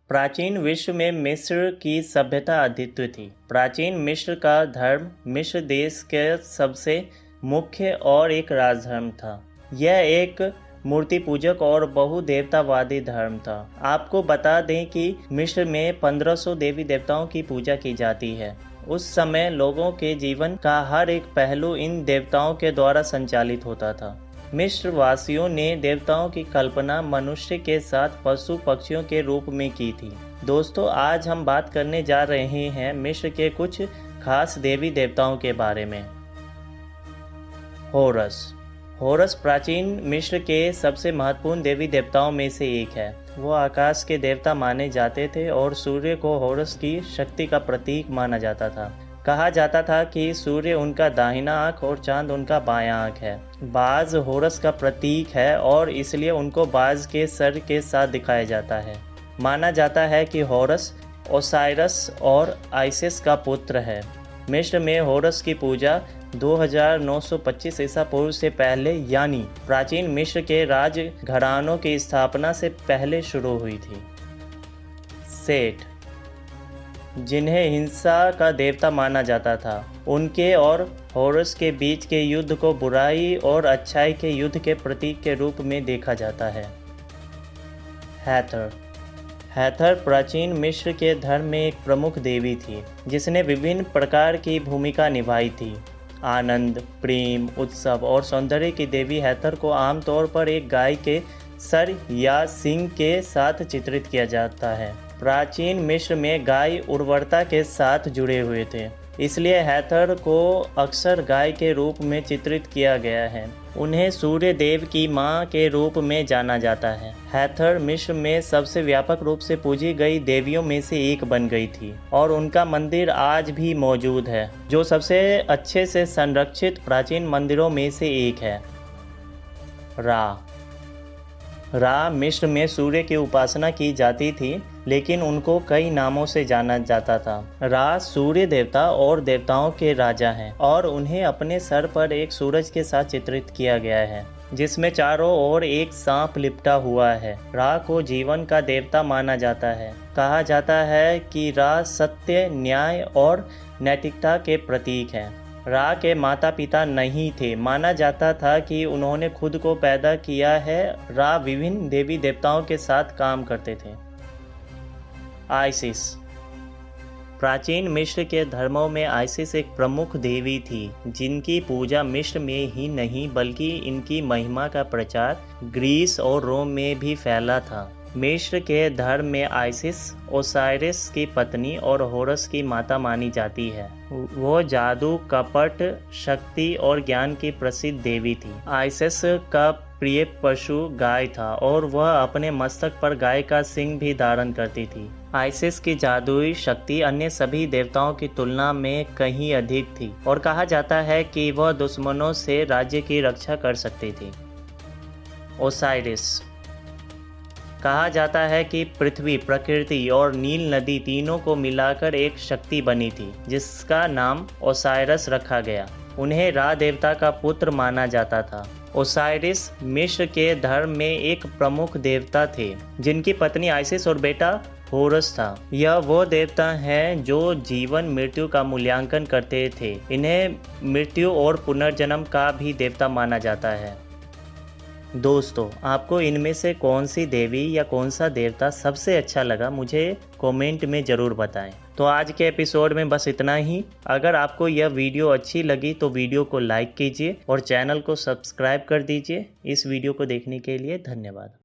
प्राचीन विश्व में मिस्र की सभ्यता अद्वितीय थी। प्राचीन मिस्र का धर्म मिस्र देश के सबसे मुख्य और एक राजधर्म था। यह एक मूर्ति पूजक और बहुदेवतावादी धर्म था। आपको बता दें कि मिस्र में 1500 देवी देवताओं की पूजा की जाती है। उस समय लोगों के जीवन का हर एक पहलू इन देवताओं के द्वारा संचालित होता था। मिस्र वासियों ने देवताओं की कल्पना मनुष्य के साथ पशु पक्षियों के रूप में की थी। दोस्तों, आज हम बात करने जा रहे हैं मिस्र के कुछ खास देवी देवताओं के बारे में। होरस प्राचीन मिस्र के सबसे महत्वपूर्ण देवी देवताओं में से एक है। वो आकाश के देवता माने जाते थे और सूर्य को होरस की शक्ति का प्रतीक माना जाता था। कहा जाता था कि सूर्य उनका दाहिना आँख और चांद उनका बायां आँख है। बाज होरस का प्रतीक है और इसलिए उनको बाज के सर के साथ दिखाया जाता है। माना जाता है कि होरस ओसाइरस और आइसिस का पुत्र है। मिस्र में होरस की पूजा 2925 ईसा पूर्व से पहले यानी प्राचीन मिस्र के राज घरानों की स्थापना से पहले शुरू हुई थी। सेठ, जिन्हें हिंसा का देवता माना जाता था, उनके और होरस के बीच के युद्ध को बुराई और अच्छाई के युद्ध के प्रतीक के रूप में देखा जाता है। हैथर प्राचीन मिस्र के धर्म में एक प्रमुख देवी थी, जिसने विभिन्न प्रकार की भूमिका निभाई थी। आनंद, प्रेम, उत्सव और सौंदर्य की देवी हैथर को आमतौर पर एक गाय के सर या सींग के साथ चित्रित किया जाता है। प्राचीन मिस्र में गाय उर्वरता के साथ जुड़े हुए थे, इसलिए हैथर को अक्सर गाय के रूप में चित्रित किया गया है। उन्हें सूर्य देव की मां के रूप में जाना जाता है। हैथर मिस्र में सबसे व्यापक रूप से पूजी गई देवियों में से एक बन गई थी और उनका मंदिर आज भी मौजूद है, जो सबसे अच्छे से संरक्षित प्राचीन मंदिरों में से एक है। रा मिस्र में सूर्य की उपासना की जाती थी, लेकिन उनको कई नामों से जाना जाता था। रा सूर्य देवता और देवताओं के राजा हैं और उन्हें अपने सर पर एक सूरज के साथ चित्रित किया गया है, जिसमें चारों ओर एक सांप लिपटा हुआ है। रा को जीवन का देवता माना जाता है। कहा जाता है कि रा सत्य, न्याय और नैतिकता के प्रतीक है। रा के माता पिता नहीं थे। माना जाता था कि उन्होंने खुद को पैदा किया है। रा विभिन्न देवी देवताओं के साथ काम करते थे। आइसिस, प्राचीन मिस्र के धर्मों में आइसिस एक प्रमुख देवी थी, जिनकी पूजा मिस्र में ही नहीं बल्कि इनकी महिमा का प्रचार ग्रीस और रोम में भी फैला था। मिस्र के धर्म में आइसिस ओसाइरिस की पत्नी और होरस की माता मानी जाती है। वो जादू, कपट, शक्ति और ज्ञान की प्रसिद्ध देवी थी। आइसिस का प्रिय पशु गाय था और वह अपने मस्तक पर गाय का सिंग भी धारण करती थी। आइसिस की जादुई शक्ति अन्य सभी देवताओं की तुलना में कहीं अधिक थी और कहा जाता है कि वह दुश्मनों से राज्य की रक्षा कर सकती थी। ओसाइरिस, कहा जाता है कि पृथ्वी, प्रकृति और नील नदी तीनों को मिलाकर एक शक्ति बनी थी, जिसका नाम ओसाइरस रखा गया। उन्हें रा देवता का पुत्र माना जाता था। ओसाइरिस मिस्र के धर्म में एक प्रमुख देवता थे, जिनकी पत्नी आइसिस और बेटा होरस था। यह वो देवता हैं जो जीवन मृत्यु का मूल्यांकन करते थे। इन्हें मृत्यु और पुनर्जन्म का भी देवता माना जाता है। दोस्तों, आपको इनमें से कौन सी देवी या कौन सा देवता सबसे अच्छा लगा, मुझे कमेंट में ज़रूर बताएं। तो आज के एपिसोड में बस इतना ही। अगर आपको यह वीडियो अच्छी लगी तो वीडियो को लाइक कीजिए और चैनल को सब्सक्राइब कर दीजिए। इस वीडियो को देखने के लिए धन्यवाद।